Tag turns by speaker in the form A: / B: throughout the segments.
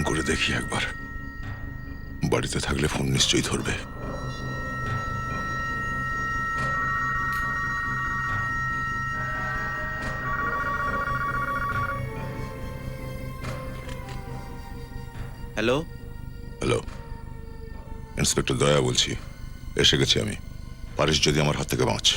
A: করে দেখি একবার। বাড়িতে থাকলে ফোন নিশ্চয়ই ধরবে।
B: হ্যালো,
A: হ্যালো, ইন্সপেক্টর দয়া বলছি। এসে গেছি আমি। পারিস যদি আমার হাত থেকে বাঁচ।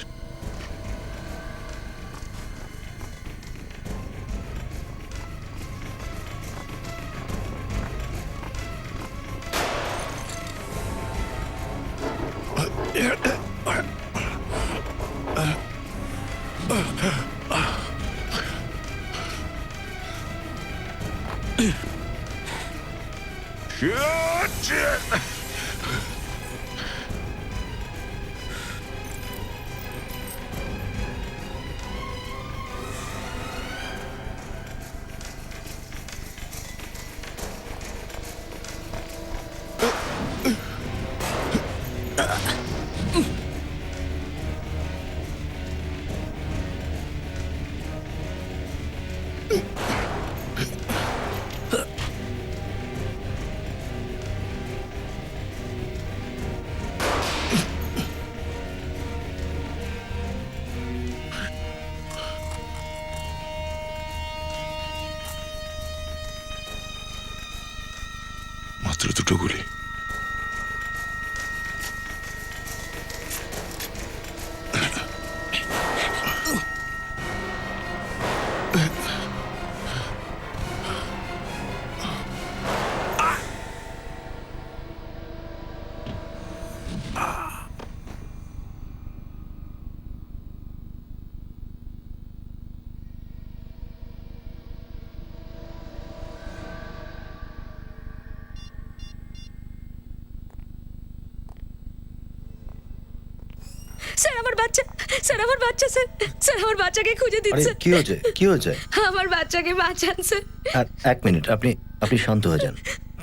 A: মাত্র দুটো গুলি।
C: স্যার আমার বাচ্চা, স্যার আমার বাচ্চা, স্যার স্যার আমার বাচ্চাকে খুঁজে
D: আরে
C: দিচ্ছে।
D: কি হয়েছে, কি হয়েছে?
C: আমার বাচ্চাকে বাঁচান স্যার।
D: এক মিনিট, আপনি শান্ত হয়ে যান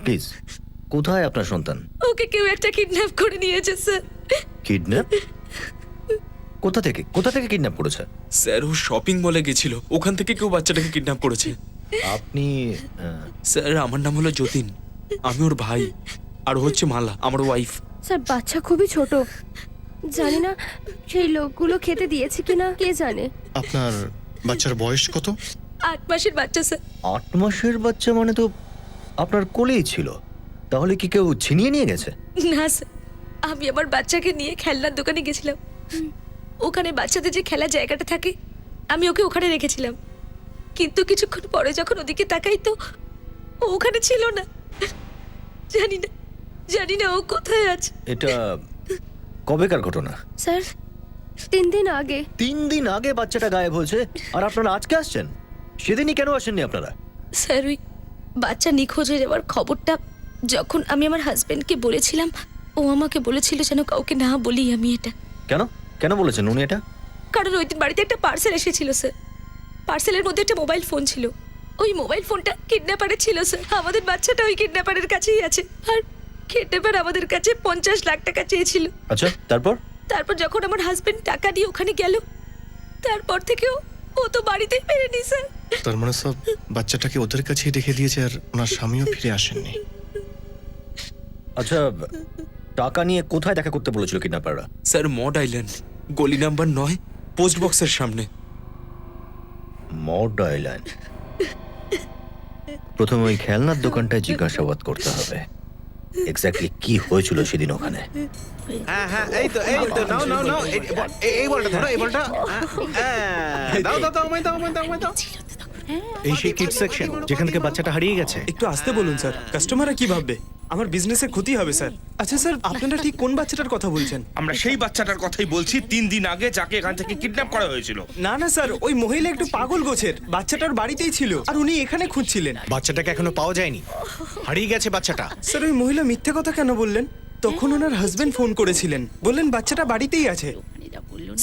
D: প্লিজ। কোথায় আপনার সন্তান?
C: ওকে কেউ একটা কিডন্যাপ করে নিয়েছে স্যার।
D: কিডন্যাপ? কোথা থেকে কিডন্যাপ করেছে?
B: স্যার ও শপিং মলে গেছিল, ওখান থেকে কেউ বাচ্চাটাকে কিডন্যাপ করেছে।
D: আপনি
B: স্যার আমার নাম হলো যতীন, আমি ওর ভাই, আর ও হচ্ছে মালা, আমার ওয়াইফ।
E: স্যার বাচ্চা খুবই ছোট, জানি না সেই লোকগুলো খেতে দিয়েছে কিনা, কে জানে।
F: আপনার বাচ্চার বয়স কত?
C: 8 মাসের বাচ্চা স্যার।
D: 8 মাসের বাচ্চা মানে তো আপনার কোলেই ছিল। তাহলে কি কেউ ছিনিয়ে নিয়ে গেছে?
C: না স্যার, আমি আমার বাচ্চাকে নিয়ে খেলনার দোকানে গেছিলাম। ওখানে বাচ্চাদের যে খেলার জায়গাটা থাকে, আমি ওকে ওখানে রেখেছিলাম। কিন্তু কিছুক্ষণ পরে যখন ওদিকে তাকাই তো ও ওখানে ছিল না। জানি না ও কোথায় আছে।
D: এটা কবেকার ঘটনা?
E: স্যার 3 দিন আগে।
D: 3 দিন আগে বাচ্চাটা গায়েব হয়েছে, আর আপনারা আজকে আসছেন? সেদিনই কেন আসেননি আপনারা?
C: স্যার ওই বাচ্চা নিখোঁজ হয়ে যাওয়ার খবরটা যখন আমি আমার হাজবেন্ডকে বলেছিলাম, ও আমাকে বলেছিল যেন কাউকে না বলি আমি এটা।
D: কেন বলেছেন উনি এটা?
C: কারণ ওই দিন বাড়িতে একটা পার্সেল এসেছিল স্যার। পার্সেলের মধ্যে একটা মোবাইল ফোন ছিল। ওই মোবাইল ফোনটা কিডন্যাপারের ছিল স্যার। আমাদের বাচ্চাটা ওই কিডন্যাপারের কাছেই আছে, আর কিডন্যাপার আমাদের কাছে 50 লাখ টাকা চেয়েছিল।
D: আচ্ছা,
C: তারপর যখন আমার হাজবেন্ড টাকা দিয়ে ওখানে গেল, তারপর থেকেও ও তো বাড়িতেই ফেরেনি স্যার।
F: তার মানে সব বাচ্চাটাকে ওদের কাছেই রেখে দিয়েছে, আর ওনার স্বামীও ফিরে আসেননি।
D: আচ্ছা, টাকা নিয়ে কোথায় দেখা করতে বলেছিল কিডন্যাপাররা?
B: স্যার মড আইল্যান্ড, গলি নাম্বার 9, পোস্ট বক্সের সামনে।
D: Mod island. প্রথমে ওই খেলনার দোকানটায় জিজ্ঞাসাবাদ করতে হবে এক্স্যাক্টলি কি হয়েছিল সেদিন ওখানে।
G: হ্যাঁ হ্যাঁ, এই তো নাও এই বলটা ধরো, এই বলটা দাও আমায় দাও।
H: এই সেই কিড সেকশন যেখান থেকে বাচ্চাটা হারিয়ে গেছে।
B: একটু আসতে বলুন স্যার, কাস্টমাররা কি ভাববে? আমার বিজনেসে ক্ষতি হবে স্যার। আচ্ছা স্যার, আপনারা ঠিক কোন বাচ্চাটার কথা বলছেন?
I: আমরা সেই বাচ্চাটার কথাই বলছি, 3 দিন আগে যাকে এখান থেকে কিডন্যাপ করা হয়েছিল।
H: না স্যার, ওই মহিলা একটু পাগল গোছের। বাচ্চাটার বাড়িতেই ছিল আর উনি এখানে খুঁজছিলেন।
G: বাচ্চাটাকে এখনো পাওয়া যায়নি, হারিয়ে গেছে বাচ্চাটা।
H: স্যার ওই মহিলা মিথ্যে কথা কেন বললেন? তখন ওনার হাজবেন্ড ফোন করেছিলেন, বললেন বাচ্চাটা বাড়িতেই আছে।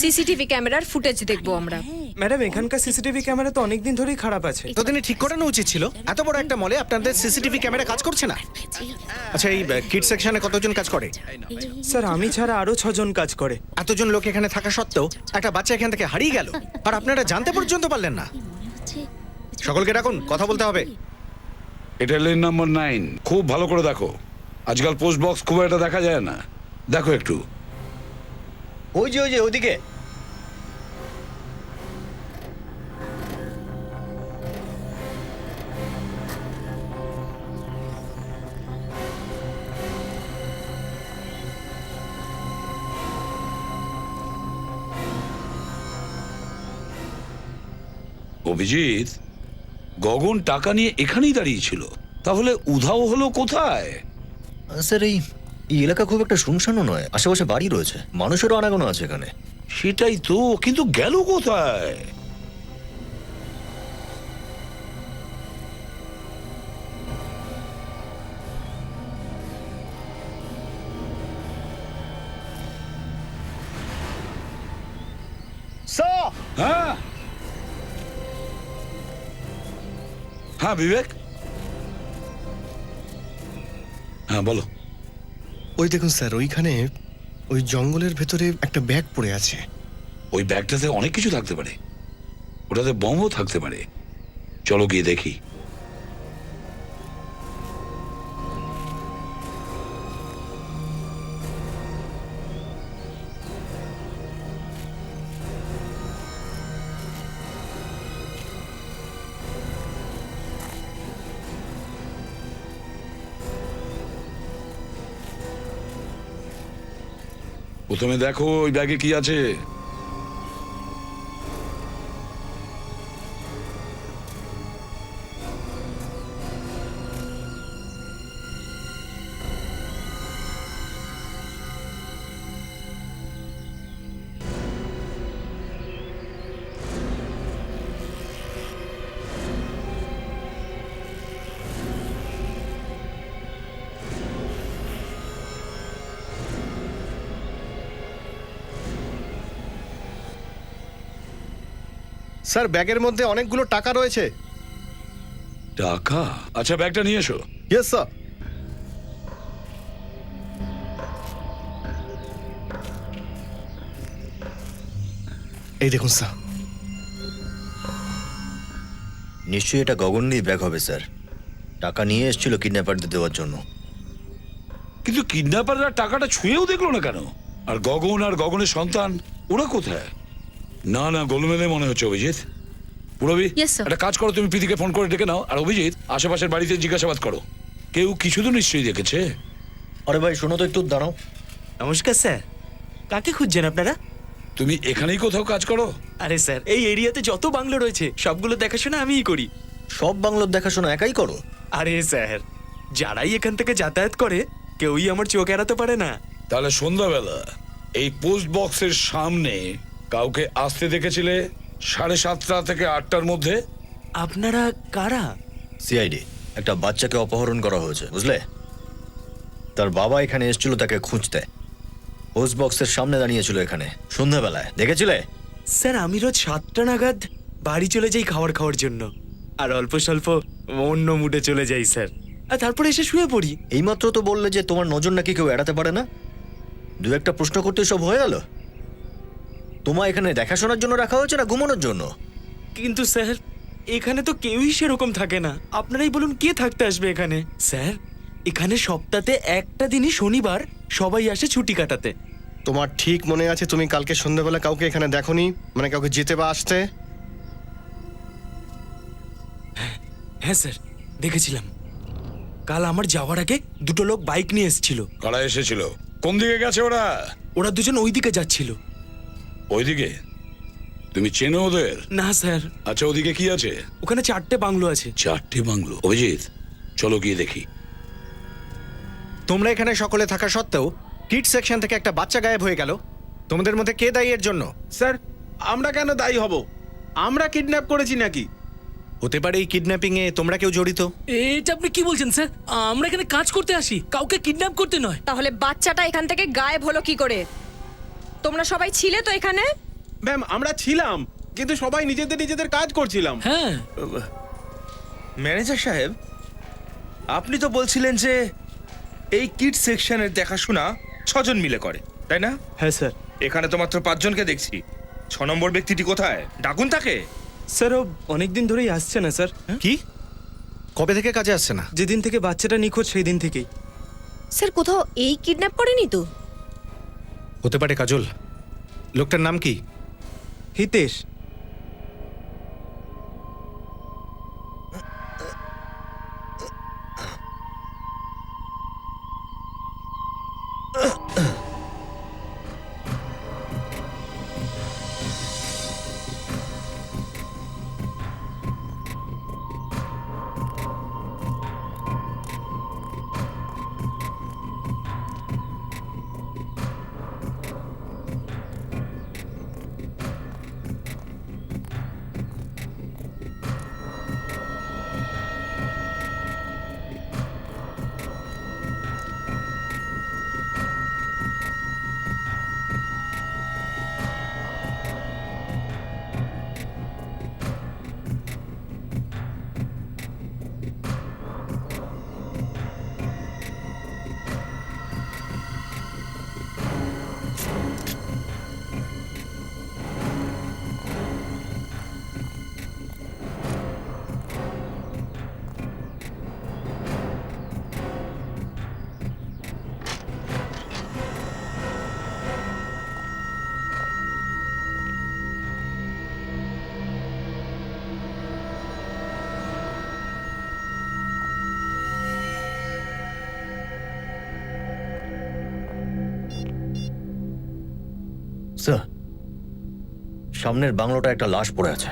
C: সিসিটিভি ক্যামেরার ফুটেজ দেখবো আমরা।
H: ম্যাডাম, এখানকার সিসিটিভি ক্যামেরা তো অনেকদিন ধরেই খারাপ আছে।
G: এতদিনে ঠিক করানো উচিত ছিল। এত বড় একটা মলে আপনাদের সিসিটিভি ক্যামেরা কাজ করছে না। আচ্ছা, এই কিড সেকশনে কতজন কাজ করে?
H: স্যার আমি ছাড়া আরো 6 জন কাজ করে।
G: এতজন লোক এখানে থাকা সত্ত্বেও একটা বাচ্চা এখান থেকে হারিয়ে গেল, আর আপনারা জানতে পর্যন্ত পারলেন না। সকলকে ডাকুন, কথা বলতে হবে।
J: এটা লেন নাম্বার 9। খুব ভালো করে দেখো, আজকাল পোস্ট বক্স খুব একটা দেখা যায় না, দেখো একটু।
D: ওই যে ওইদিকে।
J: অভিজিৎ, গগন টাকা নিয়ে এখানেই দাঁড়িয়েছিল, তাহলে উধাও হলো কোথায়?
D: স্যার এই এলাকা খুব একটা শুনশানও নয়, আশেপাশে বাড়ি রয়েছে, মানুষেরও আনাগোনা আছে এখানে।
J: সেটাই তো, কিন্তু গেল কোথায়? হ্যাঁ হ্যাঁ বিবেক, হ্যাঁ বলো।
F: ওই দেখুন স্যার, ওইখানে ওই জঙ্গলের ভেতরে একটা ব্যাগ পড়ে আছে।
J: ওই ব্যাগটাতে অনেক কিছু থাকতে পারে, ওটাতে বোমও থাকতে পারে। চলো গিয়ে দেখি। প্রথমে দেখো ওই ব্যাগে কি আছে।
F: স্যার ব্যাগের মধ্যে অনেকগুলো টাকা রয়েছে।
J: টাকা? আচ্ছা ব্যাগটা নিয়ে এসো।
F: Yes sir. এই দেখুন স্যার।
D: নিশ্চয়ই এটা গগনই ব্যাগ হবে স্যার, টাকা নিয়ে এসেছিল কিডন্যাপারদের দেওয়ার জন্য।
J: কিন্তু কিডন্যাপাররা টাকাটা ছুঁয়েও দেখলো না কেন? আর গগনের সন্তান ওরা কোথায়? না না, গোলমেলে মনে হচ্ছে। অভিজিৎ, পুরবি
C: Yes, sir.
J: একটা কাজ করো, তুমি প্রীতিকে ফোন করে ডেকে নাও। আর অভিজিৎ, আশেপাশের বাড়িতে জিজ্ঞাসাবাদ করো, কেউ কিছু তো নিশ্চয়ই দেখেছে।
D: আরে ভাই শোনো তো, একটু দাঁড়াও।
B: নমস্কার স্যার, কাকে খুঁজছেন আপনারা?
J: তুমি এখানেই কোথাও কাজ করো?
B: আরে স্যার, এই এরিয়াতে যত বাংলো রয়েছে সবগুলো দেখাশোনা আমিই করি।
D: সব বাংলোর দেখাশোনা একাই করো?
B: আরে স্যার, যারাই এখান থেকে যাতায়াত করে কেউই আমার চোখ এড়াতে পারে না।
J: তাহলে সন্ধ্যাবেলা এই পোস্ট বক্সের সামনে কাউকে আসতে দেখেছিলে 7:30 থেকে 8টার মধ্যে?
B: আপনারা কারা?
D: সিআইডি। একটা বাচ্চাকে অপহরণ করা হয়েছে, বুঝলে? তার বাবা এখানে এসেছিল তাকে খুঁজতে, পোস্ট বক্সের সামনে দাঁড়িয়েছিল এখানে সন্ধ্যাবেলায়, দেখেছিলে?
B: স্যার আমি রোজ 7টা নাগাদ বাড়ি চলে যাই খাওয়ার জন্য, আর অল্প স্বল্প অন্য মুডে চলে যাই স্যার, আর তারপরে এসে শুয়ে পড়ি।
D: এইমাত্র তো বললে যে তোমার নজর নাকি কেউ এড়াতে পারে না। দু একটা প্রশ্ন করতে সব হয়ে গেল। তোমার এখানে দেখাশোনার জন্য রাখা হয়েছে না ঘুমানোর জন্য?
B: কিন্তু স্যার এখানে তো কেউই সেরকম থাকে না, আপনারাই বলুন কে থাকতে আসবে এখানে? স্যার এখানে সপ্তাহে একটা দিনই শনিবার সবাই আসে ছুটি কাটাতে।
F: তোমার ঠিক মনে আছে তুমি কালকে সন্ধ্যাবেলা কাউকে এখানে দেখোনি? মানে কাউকে যেতে বা আসতে?
B: হ্যাঁ স্যার, দেখেছিলাম। কাল আমার যাওয়ার আগে দুটো লোক বাইক নিয়ে এসেছিল।
J: কারা এসেছিল? কোন দিকে গেছে ওরা?
B: ওরা দুজন ওইদিকে যাচ্ছিল।
J: ওইদিকে? তুমি চেনো ওদের?
B: না স্যার।
J: আচ্ছা ওদিকে কি আছে?
B: ওখানে 4টে বাংলো আছে।
J: 4টে বাংলো? অভিজিৎ চলো গিয়ে দেখি।
G: তোমরা এখানে সকলে থাকা সত্ত্বেও কিড সেকশন থেকে একটা বাচ্চা গায়েব হয়ে গেল। তোমাদের মধ্যে কে দায়ী এর জন্য?
I: স্যার আমরা কেন দায়ী হব? আমরা কিডন্যাপ করেছি নাকি?
G: হতে পারে এই কিডন্যাপিং এ তোমরা কেউ জড়িত।
K: এটা আপনি কি বলছেন স্যার? আমরা এখানে কাজ করতে আসি, কাউকে কিডন্যাপ করতে নয়।
E: তাহলে বাচ্চাটা এখান থেকে গায়েব হলো কি করে? তোমরা সবাই ছিলে তো এখানে?
I: ম্যাম আমরা ছিলাম, কিন্তু সবাই নিজেদের কাজ করছিলাম।
K: হ্যাঁ,
I: ম্যানেজার সাহেব, আপনি তো বলছিলেন যে এই কিড সেকশনের দেখাশোনা 6 জন মিলে করে, তাই না?
B: হ্যাঁ স্যার।
I: এখানে তো মাত্র 5 জনকে দেখছি। 6 নম্বর ব্যক্তিটি কোথায়? ডাকুন তাকে।
B: স্যার ও অনেকদিন ধরেই আসছে না স্যার।
G: কি কবে থেকে কাজে আসছে না?
H: যেদিন থেকে বাচ্চাটা নিখোঁজ সেই দিন থেকেই।
C: স্যার কোথাও এই কিডন্যাপ করেনি তো?
G: হতে পারে কাজল। লোকটার নাম কি?
H: হিতেশ।
D: স্যার, সামনের বাংলোটা একটা লাশ পড়ে আছে।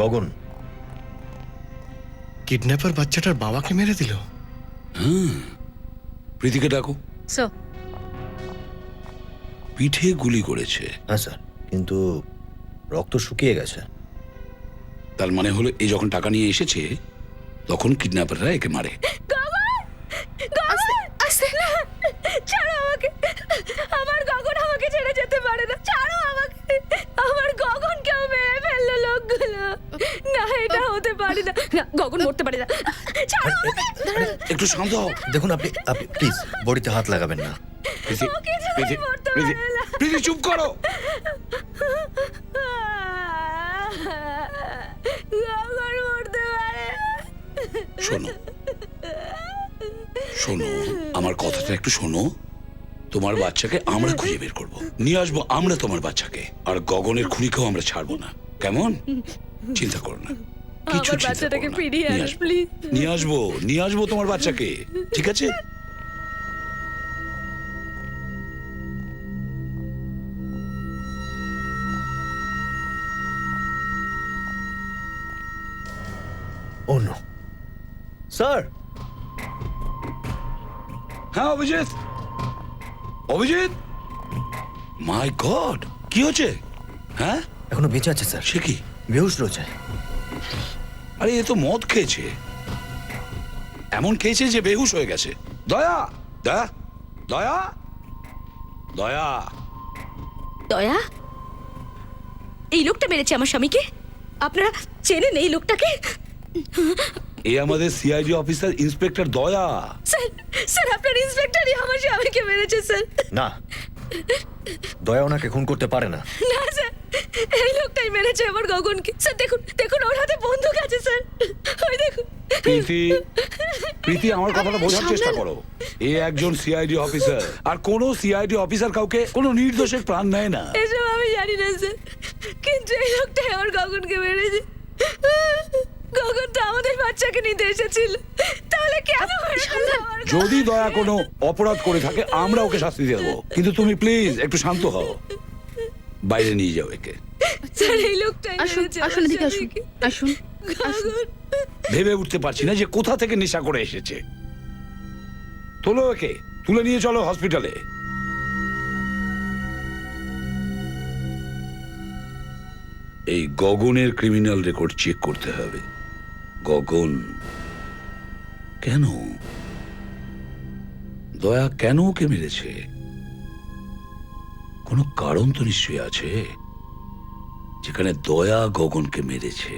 D: গগন।
F: কিডন্যাপার বাচ্চাটার বাবাকে মেরে দিল।
J: প্রীতিকে ডাকো।
C: স্যার
J: পিঠে গুলি করেছে।
D: হ্যাঁ স্যার, কিন্তু রক্ত শুকিয়ে গেছে।
J: তার মানে হলো এই যখন টাকা নিয়ে এসেছে তখন কিডন্যাপাররা একে মারে।
C: আসতে না, ছাড়ো আমাকে। আমার গগন আমাকে ছেড়ে যেতে পারে না, ছাড়ো আমাকে। আমার গগন কেউ মেরে ফেললো লোকগুলো। না, এটা হতে পারে না। না, গগন মরতে পারে না, ছাড়ো আমাকে।
J: একটু শান্ত হও।
D: দেখুন, আপনি প্লিজ বডিতে হাত লাগাবেন না।
J: প্রীতি,
C: ওকে ছাড়া
J: প্রীতি,
C: মরতে
J: প্রীতি,
C: পারে না।
J: প্রীতি, চুপ করো।
C: গগন মরতে পারে না।
J: শোনো শোনো, আমার কথাটা একটু শোনো। তোমার বাচ্চাকে আমরা খুঁজে বের করব, নিয়ে আসবো আমরা তোমার বাচ্চাকে। আর গগনের খুনিকেও আমরা ছাড়বো না, কেমন? চিন্তা করো না, কিছু
C: আমার
J: চিন্তা
C: বাচ্চাটাকে
J: করো না।
C: ফিরিয়ে
J: নিয়ে
C: আনো,
J: আসবো,
C: প্লিজ।
J: নিয়ে আসবো তোমার বাচ্চাকে, ঠিক আছে?
D: ও নো স্যার।
J: হ্যাঁ অভিজিৎ, অভিজিৎ, মাই গড, কি হচ্ছে? হ্যাঁ,
D: এখনো বেঁচে আছে স্যার,
J: সে কি?
D: বেহুশ রয়েছে।
J: আরে এ তো মদ খেয়েছে, এমন খেয়েছে যে বেহুশ হয়ে গেছে। দয়া, দয়া, দয়া, দয়া।
C: দয়া? এই লোকটা মেরেছে আমার স্বামীকে? আপনারা চেনেন এই লোকটাকে?
J: এ আমাদের সিআইডি অফিসার ইন্সপেক্টর দয়া।
C: স্যার, স্যার আপনার ইন্সপেক্টরই আমার স্বামীকে মেরেছে স্যার।
D: না, দয়া ওনাকে খুন করতে পারে না।
C: না স্যার, এই লোকটাই মেরেছে আমার গগনকে। স্যার দেখুন, দেখুন ওর হাতে বন্দুক আছে স্যার, ওই দেখুন।
J: প্রীতি, প্রীতি, আমার কথাটা বোঝার চেষ্টা করো। এ একজন সিআইডি অফিসার, আর কোন সিআইডি অফিসার কাউকে কোনো নির্দোষের প্রাণ নেয় না।
C: এসব আমি জানি না স্যার, কিন্তু এই লোকটাই আমার গগনকে মেরেছে। গগন তো আমাদের বাচ্চাকে নিতে এসেছিল, তাহলে কেন মেরে ফেললো আমার গগন?
J: যদি দয়া কোনো অপরাধ করে থাকে আমরা ওকে শাস্তি দিয়ে দেবো, কিন্তু তুমি প্লিজ একটু শান্ত হও। বাইরে নিয়ে যাও একে।
C: স্যার এই লোকটাই মেরেছে আমার স্বামীকে।
E: আসুন।
C: গগন,
J: ভেবে উঠতে পারছি না যে কোথা থেকে নেশা করে এসেছে। তোলো একে, তুলে নিয়ে চলো হসপিটালে। এই গগনের ক্রিমিনাল রেকর্ড চেক করতে হবে। গগন কেন, দয়া কেন ওকে মেরেছে? কোনো কারণ তো নিশ্চয়ই আছে, যেখানে দয়া গগনকে মেরেছে।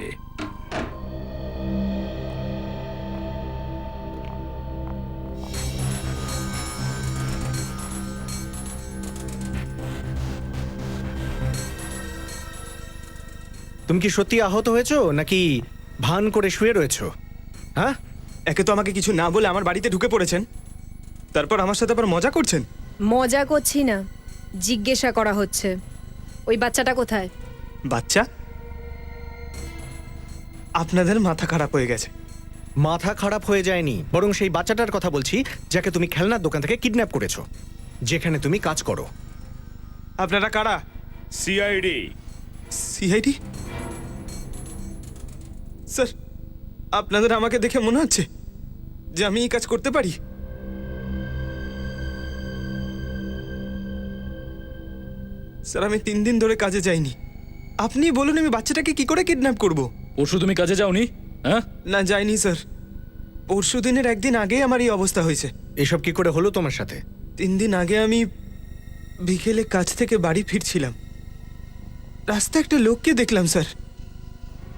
F: তুমি কি সত্যি আহত হয়েছো নাকি ভান করে শুয়ে রয়েছো? হ্যাঁ,
H: একে তো আমাকে কিছু না বলে আমার বাড়িতে ঢুকে পড়েছেন, তারপর আমার সাথে আবার মজা করছেন।
L: মজা করছি না, জিজ্ঞাসা করা হচ্ছে ওই বাচ্চাটা কোথায়।
H: বাচ্চা? আপনাদের মাথা খারাপ হয়ে গেছে।
F: মাথা খারাপ হয়ে যায়নি, বরং সেই বাচ্চাটার কথা বলছি যাকে তুমি খেলনার দোকান থেকে কিডন্যাপ করেছো, যেখানে তুমি কাজ করো।
H: আপনারা কারা?
I: সিআইডি।
H: সিআইডি? স্যার, আপনাদের আমাকে দেখে মনে হচ্ছে যে আমি এই কাজ করতে পারি? স্যার, আমি 3 দিন ধরে কাজে যাইনি। আপনি বলুন আমি বাচ্চাটাকে কি করে কিডন্যাপ করব?
K: পরশু তুমি কাজে যাওনি? হ্যাঁ,
H: না, যাইনি স্যার। পরশু দিনের একদিন আগেই আমার এই অবস্থা হয়েছে।
F: এসব কি করে হলো তোমার সাথে?
H: 3 দিন আগে আমি বিকেলে কাজ থেকে বাড়ি ফিরছিলাম, রাস্তায় একটা লোককে দেখলাম স্যার।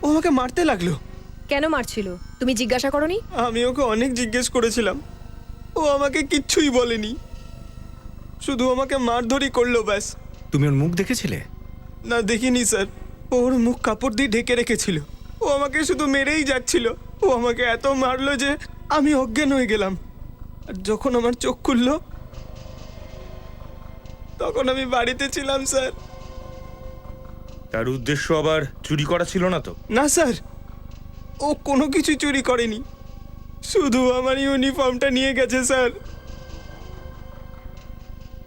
H: ও আমাকে মারতে লাগলো।
L: কেন মারছিল তুমি জিজ্ঞাসা করনি?
H: আমি ওকে অনেক জিজ্ঞেস করেছিলাম, ও আমাকে কিচ্ছুই বলেনি, শুধু আমাকে মারধরই করলো ব্যাস।
F: তুমি ওর মুখ দেখেছিলে?
H: না, দেখিনি স্যার। ওর মুখ কাপড় দিয়ে ঢেকে রেখেছিল। ও আমাকে শুধু মেরেই যাচ্ছিল। ও আমাকে এত মারলো যে আমি অজ্ঞান হয়ে গেলাম। আর যখন আমার চোখ খুললো তখন আমি বাড়িতে ছিলাম স্যার।
I: তার উদ্দেশ্য আবার চুরি করা ছিল না তো?
H: না স্যার, ও কোনো কিছু চুরি করেনি, শুধু আমার ইউনিফর্মটা নিয়ে গেছে স্যার।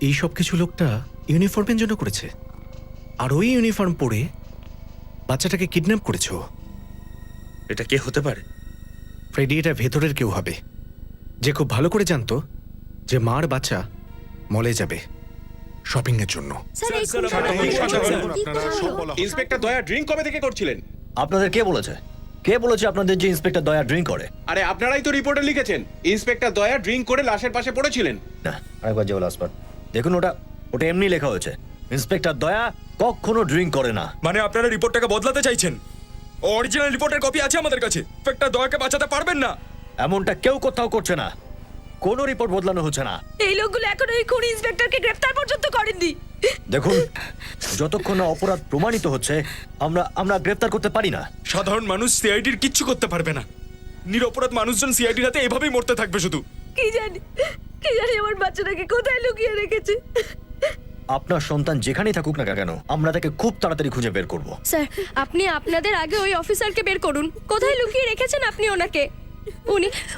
F: এই সব কিছু লোকটা ইউনিফর্মের জন্য করেছে, আর ওই ইউনিফর্ম পরে বাচ্চাটাকে কিডন্যাপ করেছো।
I: এটা কে হতে পারে?
F: ফ্রেডি এটা ভেতরের কেউ হবে, যে খুব ভালো করে জানতো যে মার বাচ্চা মলে যাবে শপিং এর জন্য।
E: স্যার, এই
B: স্যার,
E: খুনটা
B: আপনারা
E: কি
A: আপনারা
E: করে
A: সব
E: হলো?
A: বলা হচ্ছে।
G: ইন্সপেক্টর দয়া ড্রিঙ্ক কবে থেকে করছিলেন?
D: আপনাদের কে বলেছে? কে বলেছে আপনাদের যে ইন্সপেক্টর দয়া ড্রিঙ্ক করে?
G: আরে আপনারাই তো রিপোর্টে লিখেছেন ইন্সপেক্টর দয়া ড্রিঙ্ক করে লাশের পাশে পড়েছিলেন।
D: না, আরেকবার যে লাস্ট বার দেখুন, ওটা ওটা এমনি লেখা হয়েছে। ইন্সপেক্টর দয়া কখনো ড্রিঙ্ক করে না।
B: মানে আপনারা রিপোর্টটাকে বদলাতে চাইছেন? অরিজিনাল রিপোর্টের কপি আছে আমাদের কাছে। ইন্সপেক্টর দয়াকে বাঁচাতে পারবেন না।
D: এমনটা কেউ কোথাও করছে না, কোনো রিপোর্ট বদলানো হচ্ছে না।
C: এই লোকগুলো এখন ওই খুনি ইন্সপেক্টরকে গ্রেফতার পর্যন্ত করেননি।
D: দেখুন, যতক্ষণ না অপরাধ প্রমাণিত হচ্ছে আমরা আমরা গ্রেফতার করতে পারি না।
B: সাধারণ মানুষ সিআইডির কিচ্ছু করতে পারবে না। নিরপরাধ মানুষজন সিআইডির হাতে এভাবেই মরতে থাকবে শুধু।
C: কি জানি আমার বাচ্চাটাকে কোথায় লুকিয়ে রেখেছে।
D: আপনার সন্তান যেখানেই থাকুক না কেন, আমরা তাকে খুব তাড়াতাড়ি খুঁজে বের করব।
E: স্যার, আপনি আপনাদের আগে ওই অফিসারকে বের করুন। কোথায় লুকিয়ে রেখেছেন আপনি ওনাকে?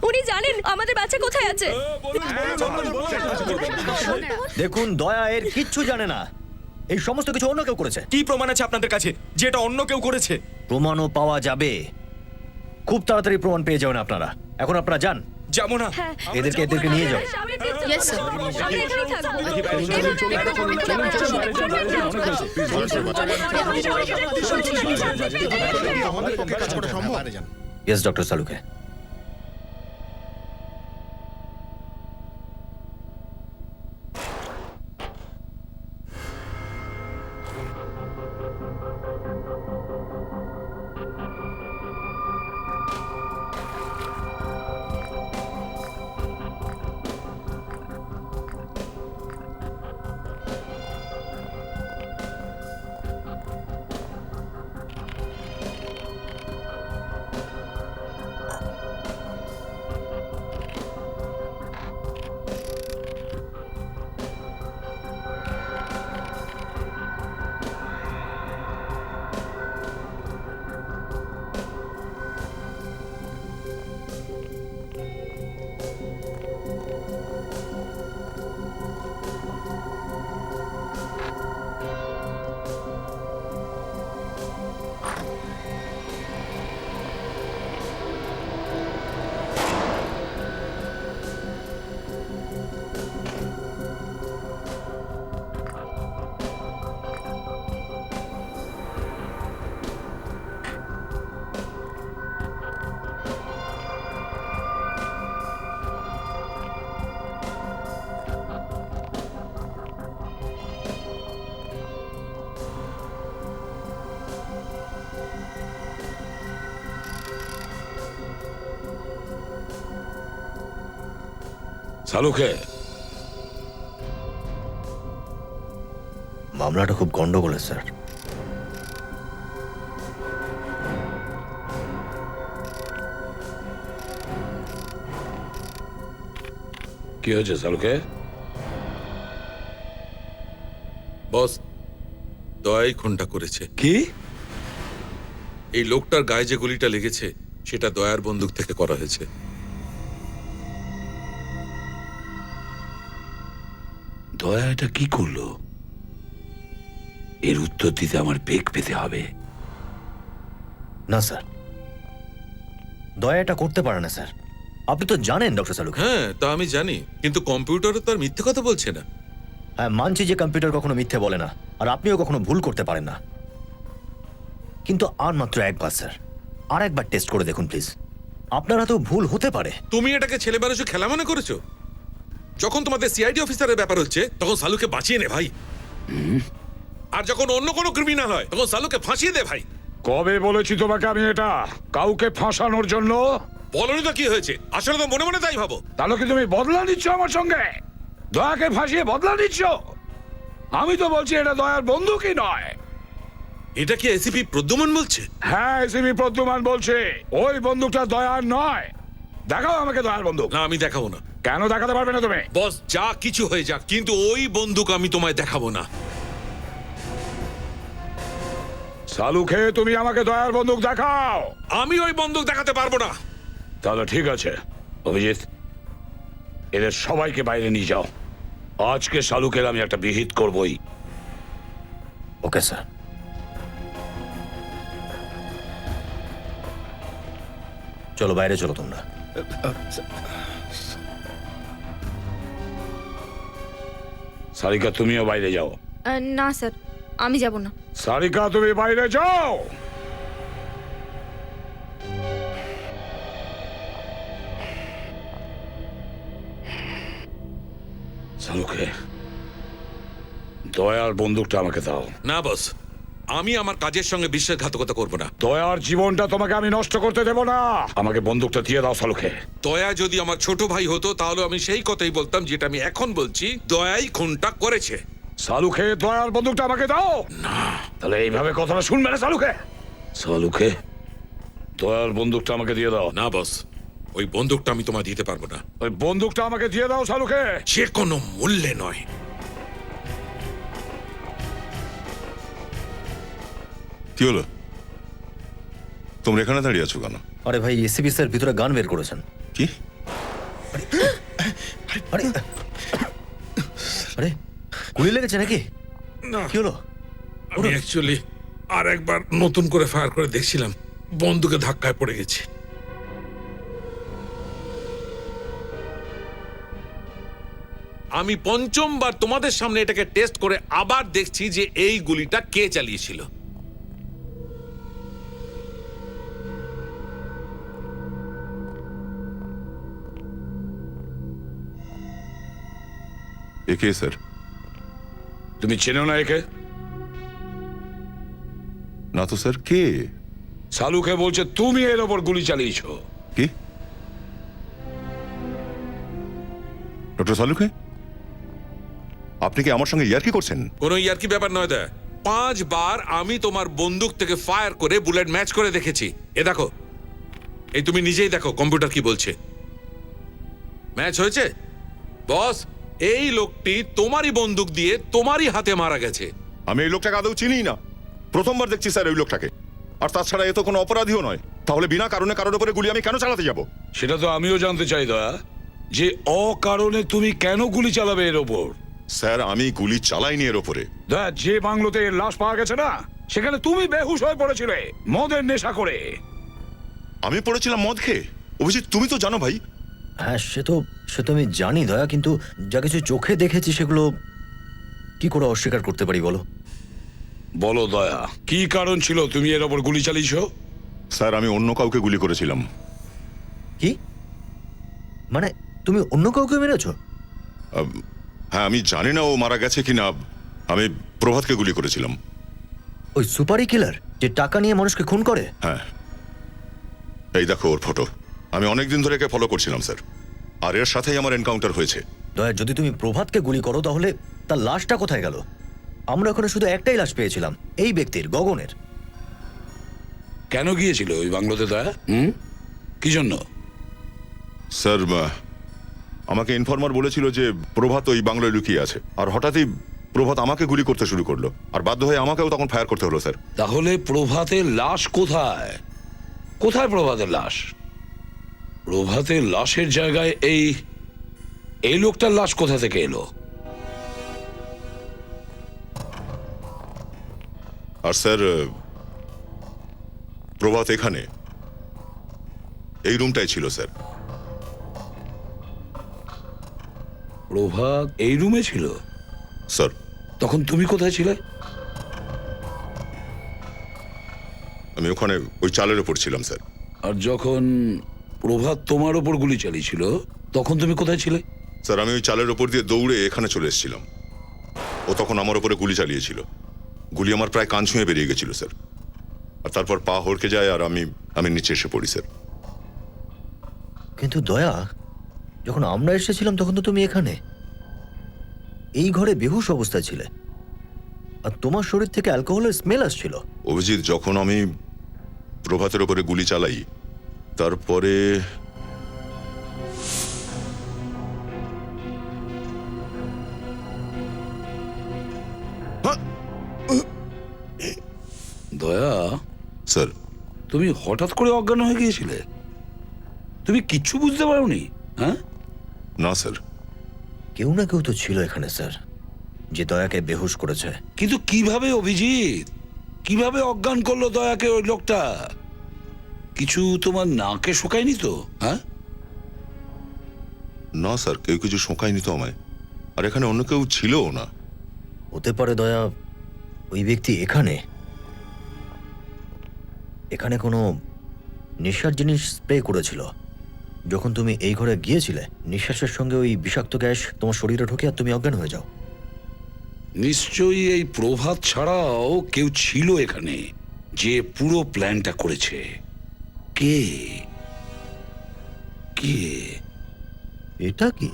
E: উনি জানেন আমাদের বাচ্চা কোথায় আছে।
D: দেখুন, দয়া এর কিচ্ছু জানে না। এই সমস্ত কিছু অন্য কেউ করেছে।
B: কি প্রমাণ আছে আপনাদের কাছে যে এটা অন্য কেউ করেছে?
D: প্রমাণও পাওয়া যাবে, খুব তাড়াতাড়ি প্রমাণ পেয়ে যাবেন আপনারা। এখন আপনারা যান।
B: যাবো না।
E: হ্যাঁ,
D: এদেরকে নিয়ে যাও।
E: Yes, sir. আমরা এখানেই থাকবো।
A: আমাদের পক্ষে কাজ করা সম্ভব?
D: Yes doctor সালুকে।
J: সালুকে,
D: মামলাটা খুব গন্ডগোলের স্যার।
J: কি হয়েছে সালুকে?
M: বস, দয়াই খুনটা করেছে।
J: কি?
M: এই লোকটার গায়ে যে গুলিটা লেগেছে সেটা দয়ার বন্দুক থেকে করা হয়েছে।
J: দয়া এটা কি করলো? এর উত্তর দিতে আমার বেগ পেতে হবে।
D: না স্যার, দয়া এটা করতে পারে না স্যার। আপনি তো জানেন ডক্টর সালুকে।
M: হ্যাঁ, তা আমি জানি, কিন্তু কম্পিউটারও তো আর মিথ্যে কথা বলছে না।
D: হ্যাঁ, মানছি যে কম্পিউটার কখনো মিথ্যে বলে না, আর আপনিও কখনো ভুল করতে পারেন না। কিন্তু আর মাত্র একবার স্যার, আর একবার টেস্ট করে দেখুন প্লিজ। আপনার হাতেও ভুল হতে পারে।
M: তুমি এটাকে ছেলে মানুষের খেলা মনে করেছো? যখন তোমাদের সিআইডি অফিসারের ব্যাপার হচ্ছে তখন সালুকে বাঁচিয়ে নে ভাই, আর যখন অন্য কোনো ক্রিমিনাল হয় তখন সালুকে ফাঁসিয়ে দে ভাই।
J: কবে বলেছি তোমাকে আমি এটা কাউকে ফাঁসানোর জন্য?
M: বলনি তো কি হয়েছে, আসলে তো মনে মনে তাই ভাবো।
J: তাহলে কি তুমি বদলা নিচ্ছ আমার সঙ্গে? দয়াকে ফাঁসিয়ে বদলা নিচ্ছ? আমি তো বলছি এটা দয়ার বন্দুকই নয়।
M: এটা কি এসিপি প্রদ্যুমন বলছে?
J: হ্যাঁ, এসিপি প্রদ্যুমান বলছে ওই বন্দুকটা দয়ার নয়। দেখাও আমাকে দয়ার বন্দুক।
M: না, আমি দেখাবো না।
J: কেন দেখাতে পারবে না তুমি?
M: বস, যা কিছু হয়ে যাক, কিন্তু ওই বন্দুক আমি তোমায় দেখাবো না।
J: সালুকে তুমি আমাকে দয়ার বন্দুক দেখাও।
M: আমি ওই বন্দুক দেখাতে পারবো না।
J: তাহলে ঠিক আছে অভিজিৎ, এদের সবাইকে বাইরে নিয়ে যাও। আজকে শালুকের আমি একটা বিহিত করবই।
D: Okay sir. চলো বাইরে চলো তোমরা।
J: সারিকা তুমিও বাইরে যাও।
E: না স্যার, আমি যাব না।
J: সারিকা তুমি বাইরে যাও। সালুকে, দয়ার বন্দুকটা আমাকে দাও।
M: না বস, আমি আমার কাজের সঙ্গে বিশ্বাসঘাতকতা করবো না।
J: দয়ার জীবনটা তোমাকে আমি নষ্ট করতে দেব না। আমাকে বন্দুকটা দিয়ে দাও সালুকে।
M: দয়া যদি আমার ছোট ভাই হতো তাহলে আমি সেই কথাই বলতাম যেটা আমি এখন বলছি, দয়াই খুনটা করেছে।
J: সালুকে, দয়ার বন্দুকটা আমাকে দাও। না, তাহলে এইভাবে কথাটা শুনবে না সালুকে। সালুকে, দয়ার বন্দুকটা আমাকে দিয়ে দাও।
M: না বস, ওই বন্দুকটা আমি তোমায় দিতে পারবো না।
J: ওই বন্দুকটা আমাকে দিয়ে দাও সালুকে।
M: সে কোনো মূল্যে নয়।
A: কি হলো? তোমরা এখানে দাঁড়িয়ে আছো কেন?
D: আরে ভাই, এসিপি স্যার ভিতরে গান বের করেছেন।
A: কি?
D: আরে আরে, গুলি লেগেছে নাকি? কি হলো?
M: আমি অ্যাকচুয়ালি আর একবার নতুন করে ফায়ার করে দেখছিলাম, বন্দুকে ধাক্কায় পড়ে গেছি। আমি পঞ্চমবার তোমাদের সামনে এটাকে টেস্ট করে আবার দেখছি যে এই গুলিটা কে চালিয়েছিল।
A: এ কে স্যার?
J: তুমি চেনো না একে?
A: না তো স্যার, কে?
J: সালুকে বলছে তুমি এর ওপর গুলি চালিয়েছো।
A: কি? ডক্টর সালুকে, আপনি কি আমার সঙ্গে ইয়ার্কি করছেন?
M: কোনো ইয়ার্কি ব্যাপার নয় দা। 5 বার আমি তোমার বন্দুক থেকে ফায়ার করে বুলেট ম্যাচ করে দেখেছি। এ দেখো, এই তুমি নিজেই দেখো কম্পিউটার কি বলছে। ম্যাচ হয়েছে। বস, এই লোকটি তোমারই বন্দুক দিয়ে তোমারই হাতে মারা গেছে।
A: আমি এই লোকটাকে আদৌ চিনি না, প্রথমবার দেখছি স্যার ওই লোকটাকে। আর তাছাড়া এ তো কোনো অপরাধীও নয়, তাহলে বিনা কারণে কারোর উপরে গুলি আমি কেন চালাতে যাব?
J: সেটা তো আমিও জানতে চাই দয়া, যে অকারণে তুমি কেন গুলি চালাবে এর ওপর?
A: স্যার, আমি গুলি চালাইনি এর ওপরে।
J: দয়া, যে বাংলোতে এর লাশ পাওয়া গেছে না, সেখানে তুমি বেহুশ হয়ে পড়েছিলে মদের নেশা করে।
A: আমি পড়েছিলাম মদ খেয়ে? অভিজিৎ, তুমি তো জানো ভাই।
D: হ্যাঁ, সে তো আমি জানি দয়া, কিন্তু যা কিছু চোখে দেখেছি সেগুলো কি করে অস্বীকার করতে পারি বলো?
J: বলো দয়া, কি কারণ ছিল তুমি এর ওপর গুলি চালিয়েছো?
A: স্যার, আমি অন্য কাউকে গুলি করেছিলাম।
D: কি মানে, তুমি অন্য কাউকে মেরেছো?
A: হ্যাঁ, আমি জানি না ও মারা গেছে কিনা। আমি প্রভাতকে গুলি করেছিলাম।
D: ওই সুপারি কিলার যে টাকা নিয়ে মানুষকে খুন করে?
A: হ্যাঁ, এই দেখো ওর ফটো। আমি অনেকদিন ধরে একে ফলো করছিলাম স্যার, আর এর সাথেই আমার এনকাউন্টার হয়েছে।
D: দয়া, যদি তুমি প্রভাতকে গুলি করো তাহলে তার লাশটা কোথায় গেল? আমরা ওখানে শুধু একটাই লাশ পেয়েছিলাম, এই ব্যক্তির, গগনের।
J: কেন গিয়েছিল ওই বাংলোতে দয়া? কি জন্য?
A: স্যার, আমাকে ইনফরমার বলেছিল যে প্রভাত ওই বাংলোয় লুকিয়ে আছে, আর হঠাৎই প্রভাত আমাকে গুলি করতে শুরু করলো, আর বাধ্য হয়ে আমাকেও তখন ফায়ার করতে হলো স্যার।
J: তাহলে প্রভাতের লাশ কোথায়? কোথায় প্রভাতের লাশ? প্রভাতের লাশের জায়গায় এই লোকটার লাশ কোথা থেকে এলো?
A: আর স্যার প্রভাত এখানে এই রুমটাই ছিল স্যার।
J: প্রভাত এই রুমে ছিল?
A: স্যার
J: তখন তুমি কোথায় ছিলে?
A: আমি ওখানে ওই চালের ওপর ছিলাম স্যার।
J: আর যখন প্রভাত তোমার ওপর গুলি চালিয়েছিল তখন তুমি কোথায় ছিলে?
A: স্যার আমি ওই চালের ওপর দিয়ে দৌড়ে এখানে চলে এসেছিলাম, ও তখন আমার ওপরে গুলি চালিয়েছিল। গুলি আমার প্রায় কান ছুঁয়ে বেরিয়ে গেছিল স্যার, আর তারপর পা হড়কে যায় আর আমি নিচে এসে পড়ি স্যার।
D: কিন্তু দয়া, যখন আমরা এসেছিলাম তখন তো তুমি এখানে এই ঘরে বেহুশ অবস্থায় ছিলে, আর তোমার শরীর থেকে অ্যালকোহলের স্মেল আসছিল।
A: অভিজিৎ, যখন আমি প্রভাতের ওপরে গুলি চালাই তারপরে
J: দয়া,
A: স্যার
J: তুমি হঠাৎ করে অজ্ঞান হয়ে গিয়েছিলে? তুমি কিচ্ছু বুঝতে পারোনি? হ্যাঁ?
A: না স্যার।
D: কেউ না কেউ তো ছিল এখানে স্যার, যে দয়াকে বেহুশ করেছে।
J: কিন্তু কিভাবে অভিজিৎ, কিভাবে অজ্ঞান করলো দয়াকে ওই লোকটা? কিছু তোমার নাকে শোকায়নি তো? হ্যাঁ?
A: না স্যার, কেউ কিছু শোকায়নি তো আমায়, আর এখানে অন্য কেউ ছিলও না।
D: হতে পারে দয়া ওই ব্যক্তি এখানে কোনো নেশার জিনিস স্প্রে করেছিল। যখন তুমি এই ঘরে গিয়েছিলে নিঃশ্বাসের সঙ্গে ওই বিষাক্ত গ্যাস তোমার শরীরে ঢোকে আর তুমি অজ্ঞান হয়ে যাও।
J: নিশ্চয়ই এই প্রভাত ছাড়াও কেউ ছিল এখানে যে পুরো প্ল্যানটা করেছে। কে? কে?
D: এটা কি?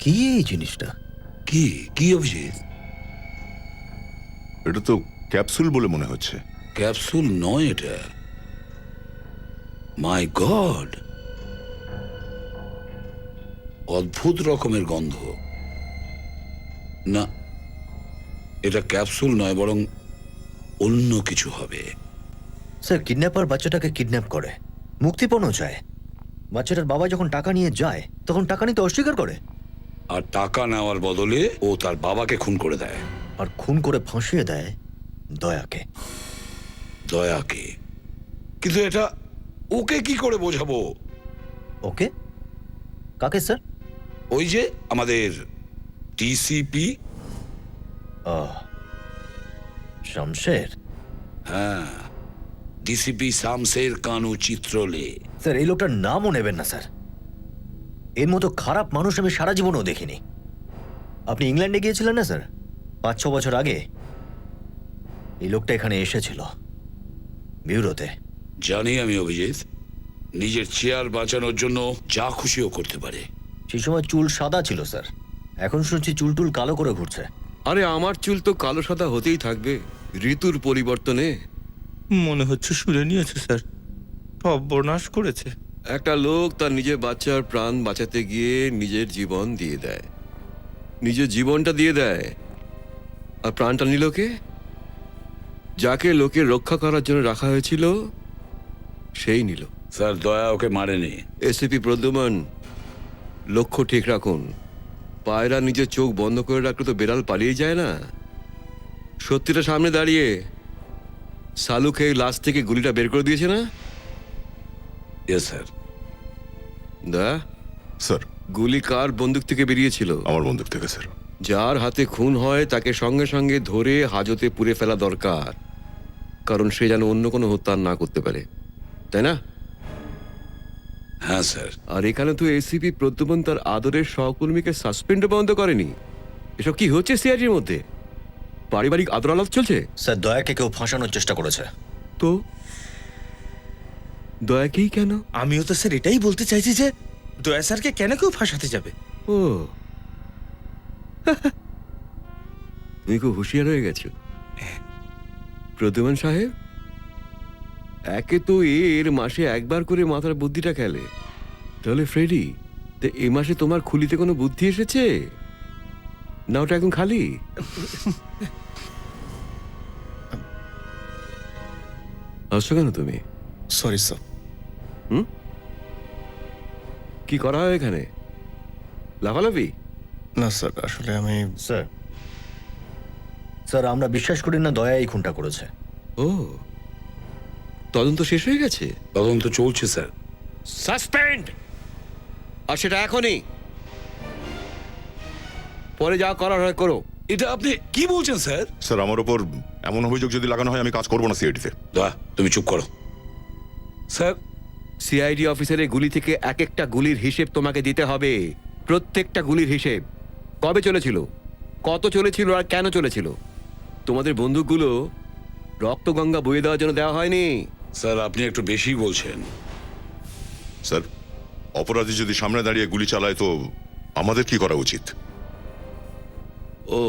D: কি এই জিনিসটা?
J: কি কি অভিজিৎ?
A: এটা তো ক্যাপসুল বলে মনে হচ্ছে।
J: ক্যাপসুল নয় এটা। মাই গড, অদ্ভুত রকমের গন্ধ। না, এটা ক্যাপসুল নয়, বরং অন্য কিছু হবে।
D: স্যার, কিডন্যাপার বাচ্চাটাকে কিডন্যাপ করে, মুক্তিপণও চায়। বাচ্চাটার বাবা যখন টাকা নিয়ে যায় তখন টাকা নিতে অস্বীকার করে,
J: আর টাকা নেওয়ার বদলে ও তার বাবাকে খুন করে দেয়।
D: আর খুন করে ফাঁসিয়ে দেয় দয়াকে।
J: দয়াকে? কিন্তু এটা ওকে কি করে বোঝাবো?
D: ওকে? কাকে স্যার?
J: ওই যে আমাদের টিসিপি।
D: শামশের?
J: হ্যাঁ, ডিসিপি শামশের কানু চিত্রলে।
D: স্যার, এই লোকটার নামও নেবেন না স্যার। এর মতো খারাপ মানুষ আমি সারা জীবনও দেখিনি। আপনি ইংল্যান্ডে গিয়েছিলেন না স্যার 5-6 বছর আগে? এই লোকটা এখানে এসেছিল ব্যুরোতে।
J: জানি আমি অভিজিৎ, নিজের চেয়ার বাঁচানোর জন্য যা খুশিও করতে পারে।
D: সেই সময় চুল সাদা ছিল স্যার, এখন শুনছি চুল টুল কালো করে ঘুরছে।
N: আরে আমার চুল তো কালো সাদা হতেই থাকবে ঋতুর পরিবর্তনে।
H: মনে হচ্ছে শুনে নিয়েছে স্যার, সর্বনাশ করেছে।
N: একটা লোক তার নিজের বাচ্চার প্রাণ বাঁচাতে গিয়ে নিজের জীবন দিয়ে দেয়, নিজের জীবনটা দিয়ে দেয়, আর প্রাণটা নিল কে? যাকে লোকের রক্ষা করার জন্য রাখা হয়েছিল সেই নিল।
J: স্যার, দয়া ওকে মারেনি।
N: এসিপি প্রদ্যুমন, লক্ষ্য ঠিক রাখুন। পায়রা নিজের চোখ বন্ধ করে রাখলে তো বেড়াল পালিয়ে যায় না। সত্যিটা সামনে দাঁড়িয়ে সালুকে এই লাশ থেকে গুলিটা বের করে দিয়েছে না?
J: Yes sir.
N: দা
A: স্যার,
N: গুলি কার বন্দুক থেকে বেরিয়েছিল?
A: আমার বন্দুক থেকে স্যার।
N: যার হাতে খুন হয় তাকে সঙ্গে সঙ্গে ধরে হাজতে পুরে ফেলা দরকার, কারণ সে যেন অন্য কোনো হত্যা না করতে পারে, তাই না?
J: হ্যাঁ স্যার।
N: আর এখানে তো এসিপি প্রদ্যুমন তার আদরের সহকর্মীকে সাসপেন্ডও বন্ধ করেনি। এসব কি হচ্ছে সিআইডির মধ্যে? পারিবারিক আদর আলাপ চলছে।
D: স্যার, দয়াকে কেউ ফাঁসানোর চেষ্টা করেছে।
N: তো দয়াকেই কেন?
B: আমিও তো স্যার এটাই বলতে চাইছি যে দয়া স্যারকে কেন কেউ ফাঁসাতে যাবে।
N: ও তুমি খুব হুঁশিয়ার হয়ে গেছো প্রদ্যুমন সাহেব। একে তো এর মাসে একবার করে মাথার বুদ্ধিটা খেলে, তাহলে ফ্রেডি, তো এই মাসে তোমার খুলিতে কোনো বুদ্ধি এসেছে না? ওটা একদম খালি। আসছো কেন তুমি?
H: Sorry sir.
N: কি করা হয় এখানে? লাফালাফি?
H: না স্যার, আসলে আমি
D: স্যার স্যার আমরা বিশ্বাস করি না দয়া এই খুনটা করেছে।
N: ও, তদন্ত শেষ হয়ে গেছে?
J: তদন্ত চলছে স্যার।
N: সাসপেন্ড! আর সেটা এখনই, পরে যা করার হয় করো।
J: এটা আপনি কি বলছেন স্যার?
A: স্যার আমার ওপর এমন অভিযোগ যদি লাগানো হয় আমি কাজ করবো না সিআইডিতে।
J: দয়া, তুমি চুপ করো। স্যার,
N: সিআইডি অফিসারের গুলি থেকে এক একটা গুলির হিসেব তোমাকে দিতে হবে। প্রত্যেকটা গুলির হিসেব। কবে চলেছিল, কত চলেছিল আর কেন চলেছিল। তোমাদের বন্দুকগুলো রক্তগঙ্গা বয়ে দেওয়ার জন্য দেওয়া হয়নি।
J: স্যার আপনি একটু বেশি বলছেন।
A: স্যার অপরাধী যদি সামনে দাঁড়িয়ে গুলি চালায় তো আমাদের কি করা উচিত?
N: ও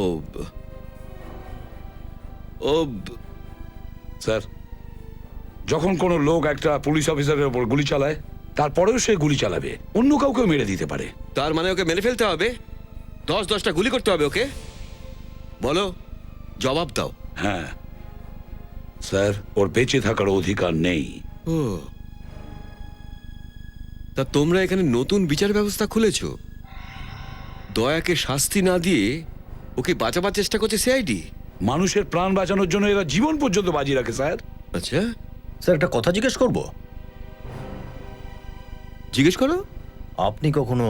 N: ও
J: স্যার, যখন কোনো লোক একটা পুলিশ অফিসারের ওপর গুলি চালায় তারপরেও সে গুলি চালাবে, অন্য কাউকেও মেরে দিতে পারে।
N: তার মানে ওকে মেরে ফেলতে হবে? 10-10টা গুলি করতে হবে ওকে? বলো, জবাব দাও।
J: হ্যাঁ স্যার, ওর বেঁচে থাকার অধিকার নেই।
N: ও, তা তোমরা এখানে নতুন বিচার ব্যবস্থা খুলেছো? দয়াকে শাস্তি না দিয়ে ওকে বাঁচাবার চেষ্টা করছে সিআইডি?
J: মানুষের প্রাণ বাঁচানোর জন্য এরা জীবন পর্যন্ত বাজি রাখে স্যার।
N: আচ্ছা,
D: স্যার একটা কথা জিজ্ঞেস করব?
N: জিজ্ঞেস করো।
D: আপনি কখনো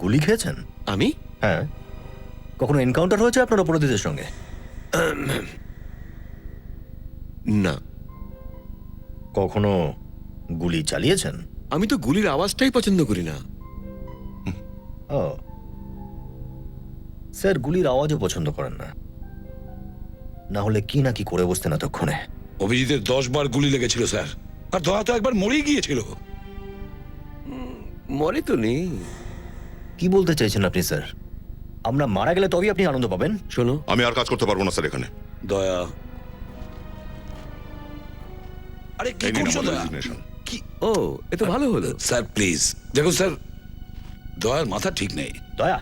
D: গুলি খেয়েছেন?
N: আমি?
D: হ্যাঁ। কখনো এনকাউন্টার হয়েছে আপনার অপরাধীদের সঙ্গে?
N: না।
D: কখনো গুলি চালিয়েছেন?
N: আমি তো গুলির আওয়াজটাই পছন্দ করি না।
D: ও স্যার, গুলির আওয়াজও পছন্দ করেন না? না হলে কি না কি করে বসতেন এতক্ষণে।
J: অভিজিতের 10 বার গুলি লেগেছিল স্যার, আর দয়া তো একবার মরেই গিয়েছিল।
N: মরে তো নেই।
D: কি বলতে চাইছেন আপনি স্যার? আমরা মারা গেলে তবেই আপনি আনন্দ পাবেন?
N: শোনো,
A: আমি আর কাজ করতে পারবো না স্যার এখানে।
J: দয়া, আরে কি
A: এই নিন
J: করছো
A: আমার
J: দয়া?
A: resignation।
J: কি?
N: ও এ তো ভালো হলো।
J: স্যার প্লিজ দেখুন স্যার, দয়ার মাথা ঠিক নেই।
D: দয়া,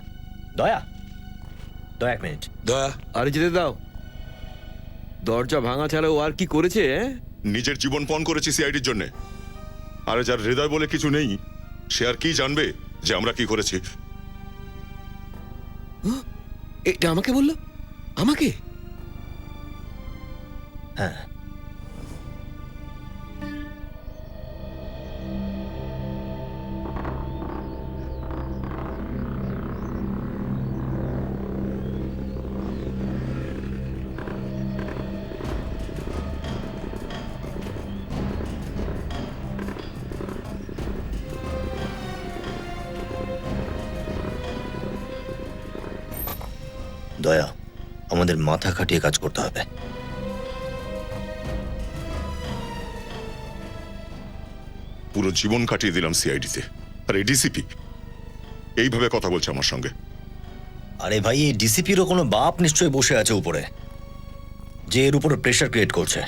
D: দয়া, দয়া এক মিনিট।
J: দয়া,
N: আরে যেতে দাও। দরজা ভাঙা ছাড়া ও আর কি করেছে?
A: নিজের জীবন পণ করেছি সিআইডির জন্য। আরে যার হৃদয় বলে কিছু নেই সে আর কি জানবে যে আমরা কি করেছি?
N: এটা আমাকে বললো? আমাকে?
D: হ্যাঁ। দয়া, আমাদের মাথা খাটিয়ে কাজ করতে হবে।
A: পুরো জীবন কাটিয়ে দিলাম সিআইডিতে, আর এই ডিসিপি এইভাবে কথা বলছে আমার সঙ্গে।
D: আরে ভাই, এই ডিসিপিরও কোনো বাপ নিশ্চয়ই বসে আছে উপরে, যে এর উপরে প্রেশার ক্রিয়েট করছে।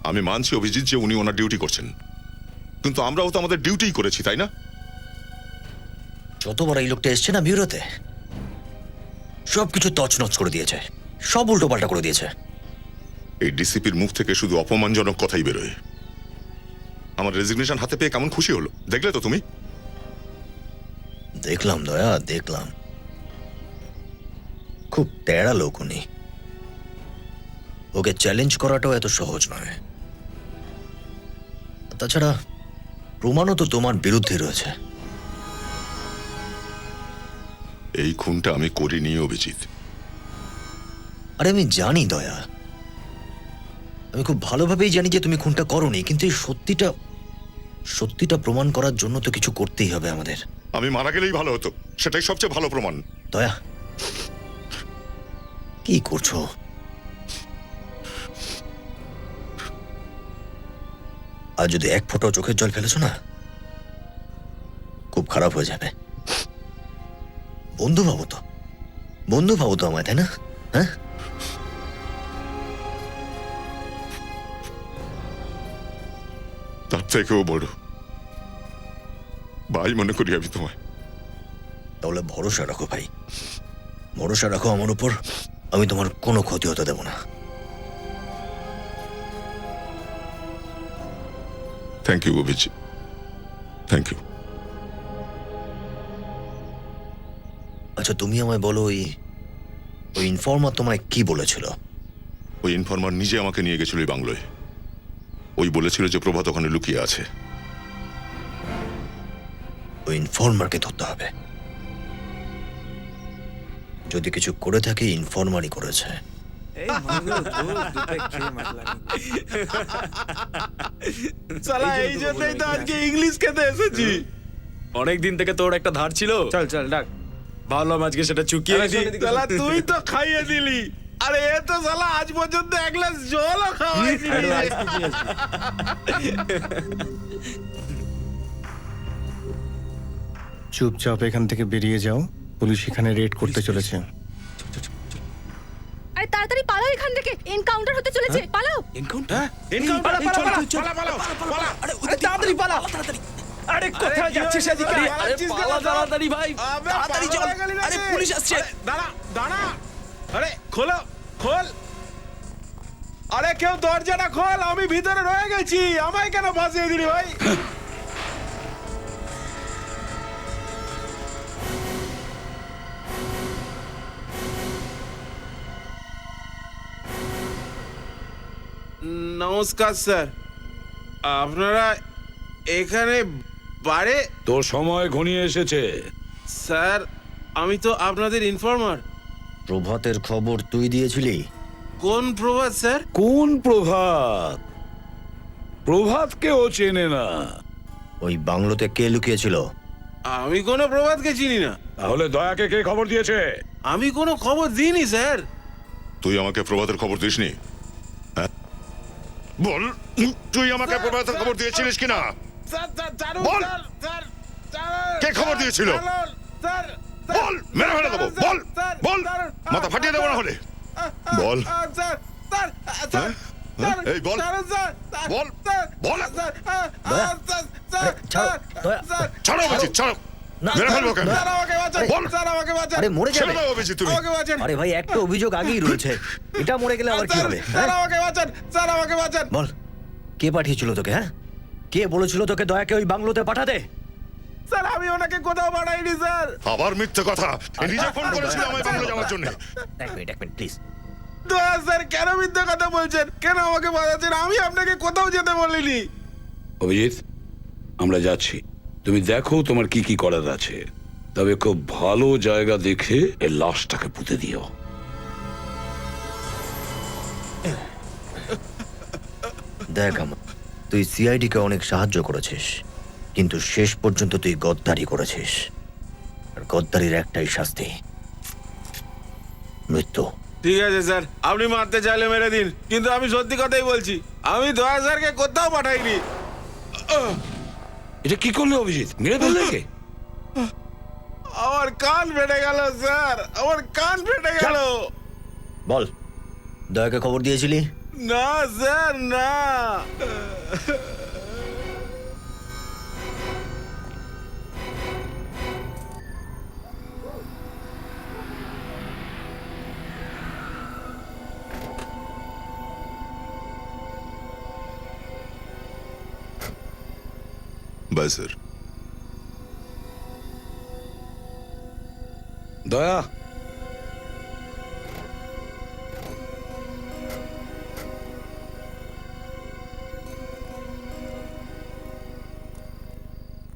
A: আমি মানছি অভিজিৎ যে উনি ওনার ডিউটি করছেন, কিন্তু আমরাও তো আমাদের ডিউটিই করেছি, তাই না?
D: যতবার এই লোকটা এসছে না বিউরোতে, সবকিছু তছনছ করে দিয়েছে, সব উল্টো পাল্টা করে দিয়েছে।
A: এই ডিসিপির মুখ থেকে শুধু অপমানজনক কথাই বেরোয়। আমার রেজিগনেশন হাতে পেয়ে কেমন খুশি হলো দেখলে তো তুমি?
D: দেখলাম দয়া, দেখলাম। খুব তেড়া লোক উনি। ওকে চ্যালেঞ্জ করাটাও এত সহজ নয়। তাছাড়া প্রমাণও তো তোমার বিরুদ্ধে রয়েছে।
A: এই খুনটা আমি করিনি অভিজিৎ।
D: আরে আমি জানি দয়া, আমি খুব ভালোভাবেই জানি যে তুমি খুনটা করোনি, কিন্তু এই সত্যিটা প্রমাণ করার জন্য তো কিছু করতেই হবে আমাদের।
A: আমি মারা গেলেই ভালো হতো, সেটাই সবচেয়ে ভালো প্রমাণ।
D: দয়া, কি করছো? আর যদি এক ফোঁটা চোখের জল ফেলেছো না, খুব খারাপ হয়ে যাবে। বন্ধু ভাবো তো আমায়, তাই না? হ্যাঁ,
A: তার থেকেও বড় ভাই মনে করি আমি তোমায়।
D: তাহলে ভরসা রাখো ভাই, ভরসা রাখো আমার উপর। আমি তোমার কোনো ক্ষতি হতে দেব না।
A: Thank you Abhijit, thank you.
D: আচ্ছা তুমি আমায় বলো, ওই ইনফর্মার তোমায় কি বলেছিল?
A: ওই ইনফরমার নিজে আমাকে নিয়ে গেছিল এই বাংলোয়। ওই বলেছিল যে প্রভাত ওখানে লুকিয়ে আছে।
D: ওই ইনফর্মারকে ধরতে হবে। যদি কিছু করে থাকে ইনফর্মারই করেছে।
H: সালা এই জন্যই তো আজকে ইংলিশ খেতে এসেছি।
B: অনেক দিন থেকে তোর একটা ধার ছিল,
H: চল চল ডাক।
B: ভাবলাম আজকে সেটা চুকিয়ে দিই।
H: সালা তুই তো খাইয়ে দিলি। আরে এ তো সালা আজ পর্যন্ত এক গ্লাস জলও খাওয়াইনি।
F: চুপচাপ এখান থেকে বেরিয়ে যাও, পুলিশ এখানে রেড করতে চলেছে।
E: আরে তাড়াতাড়ি পালাও এখান থেকে, এনকাউন্টার হতে চলেছে, পালাও।
H: তাড়াতাড়ি পালা। আরে কোথায় যাচ্ছিস এদিকে?
B: তাড়াতাড়ি ভাই, তাড়াতাড়ি চল। আরে পুলিশ আসছে।
H: দাঁড়া দাঁড়া। আরে খোলো, খোল। আরে কেউ দরজাটা খোল, আমি ভিতরে রয়ে গেছি। আমায় কেন ফাঁসিয়ে দিলি ভাই? নমস্কার স্যার, আপনারা এখানে বারে?
J: তোর সময় ঘনিয়ে এসেছে।
H: স্যার আমি তো আপনাদের ইনফর্মার।
D: প্রভাতের খবর তুই দিয়েছিলি?
H: কোন প্রভাত স্যার?
J: কোন প্রভাত? প্রভাতকে ও চেনে না।
D: ওই বাংলোতে কে লুকিয়েছিল?
H: আমি কোনো প্রভাতকে চিনি না।
J: তাহলে দয়াকে কে খবর দিয়েছে?
H: আমি কোনো খবর দিইনি স্যার।
A: তুই আমাকে প্রভাতের খবর দিসনি? হ্যাঁ? বল, তুই আমাকে প্রভাতের খবর দিয়েছিলিস কিনা? বল, কে খবর দিয়েছিল? বল, মেরে ফেলে দেবো। বল বল, মাথা ফাটিয়ে দেবো না হলে। বল, হ্যাঁ? এই বল, বল বল। ছাড়ো অভিজিৎ, ছাড়ো। মেরে ফেলবো কেন? বল।
D: আরে মরে
A: ছেড়ে
D: যাবে।
A: দাও অভিজিৎ তুমি।
D: আরে ভাই একটা অভিযোগ আগেই রয়েছে, এটা মরে গেলে আবার কি হবে? হ্যাঁ? বল, কে পাঠিয়েছিল তোকে? হ্যাঁ, কে বলেছিল তোকে দয়াকে ওই বাংলোতে পাঠাতে?
H: স্যার আমি ওনাকে কোথাও পাঠাইনি স্যার।
A: আবার মিথ্যে কথা। নিজে ফোন করেছিল আমায় বাংলো যাওয়ার জন্য।
D: এক মিনিট প্লিজ।
H: দয়া স্যার, কেন মিথ্যে কথা বলছেন? কেন আমাকে বাঁচাচ্ছেন? আমি আপনাকে কোথাও যেতে বলিনি।
J: অভিজিৎ, আমরা যাচ্ছি। তুমি দেখো তোমার কি কি করার আছে, তবে খুব ভালো জায়গা দেখে এর লাশটাকে পুঁতে দিও।
D: দেখ আমার, তুই সিআইডি কে অনেক সাহায্য করেছিস, কিন্তু শেষ পর্যন্ত তুই গদ্দারি করেছিস। আর গদ্দারির একটাই শাস্তি, মৃত্যু।
H: ঠিক আছে স্যার, আপনি মারতে চাইলে মেরে দিন, কিন্তু আমি সত্যি কথাই বলছি, আমি দয়া স্যারকে কোথাও পাঠাইনি।
J: এটা কি করলে অভিজিৎ? মেরে ফেললে কে?
H: আমার কান ফেটে গেল স্যার, আমার কান ফেটে গেল।
D: বল, দয়াকে খবর দিয়েছিলি?
H: না স্যার, না।
A: Bye sir.
J: দয়া,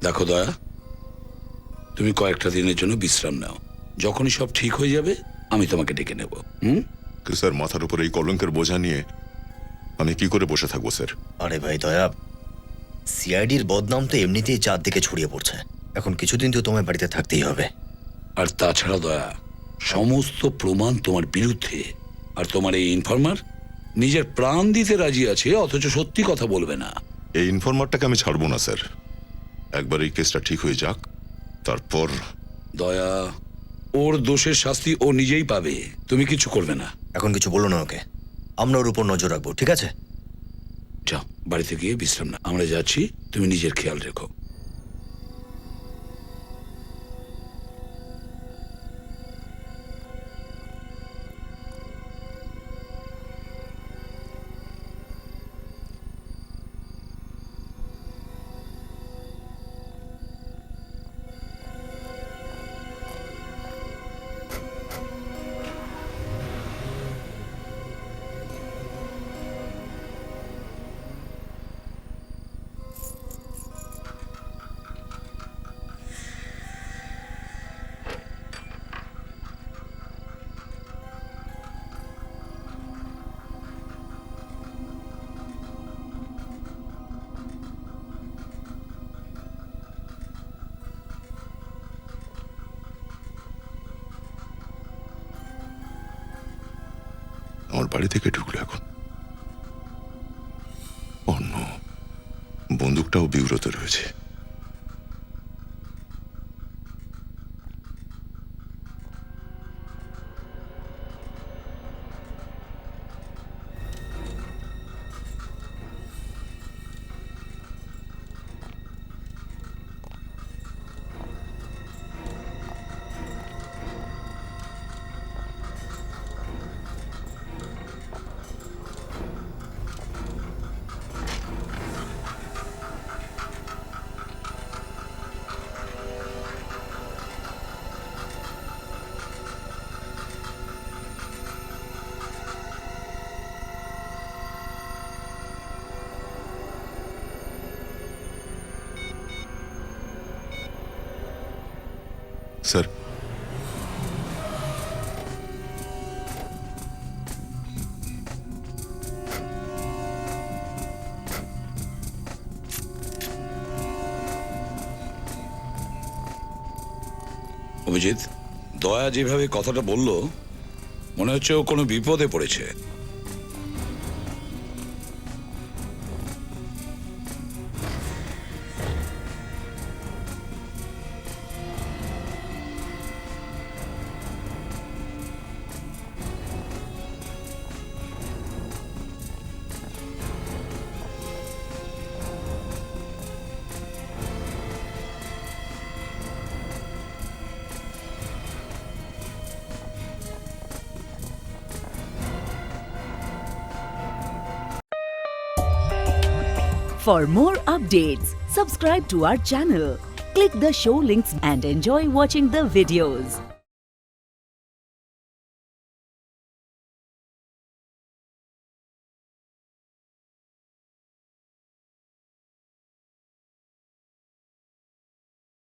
J: দেখো দয়া, তুমি কয়েকটা দিনের জন্য বিশ্রাম নাও। যখনই সব ঠিক হয়ে যাবে আমি তোমাকে ডেকে নেব।
A: স্যার মাথার উপর এই কলঙ্কের বোঝা নিয়ে আমি কি করে বসে থাকবো স্যার?
D: আরে ভাই দয়া, সিআইডির বদনাম তো এমনিতেই চারদিকে ছড়িয়ে পড়ছে। এখন কিছুদিন তো তোমার বাড়িতে থাকতেই হবে।
J: আর তাছাড়া দয়া, সমস্ত প্রমাণ তোমার বিরুদ্ধে। আর তোমার এই ইনফর্মার নিজের প্রাণ দিতে রাজি আছে, অথচ সত্যি কথা বলবে না।
A: এই ইনফরমারটাকে আমি ছাড়বো না স্যার। একবার এই কেসটা ঠিক হয়ে যাক, তারপর।
J: দয়া, ওর দোষের শাস্তি ও নিজেই পাবে, তুমি কিছু করবে না।
D: এখন কিছু বলো না ওকে, আমরা ওর উপর নজর রাখবো, ঠিক আছে?
J: যাও। বাড়িতে গিয়ে বিশ্রাম না। আমরা যাচ্ছি, তুমি নিজের খেয়াল রেখো।
A: আমার বাড়ি থেকে ঢুকলো এখন। অন্য বন্দুকটাও বিব্রত রয়েছে। স্যার,
J: অভিজিৎ, দয়া যেভাবে কথাটা বললো মনে হচ্ছে ও কোনো বিপদে পড়েছে।
O: For more updates, subscribe to our channel, click the show links and enjoy watching the videos.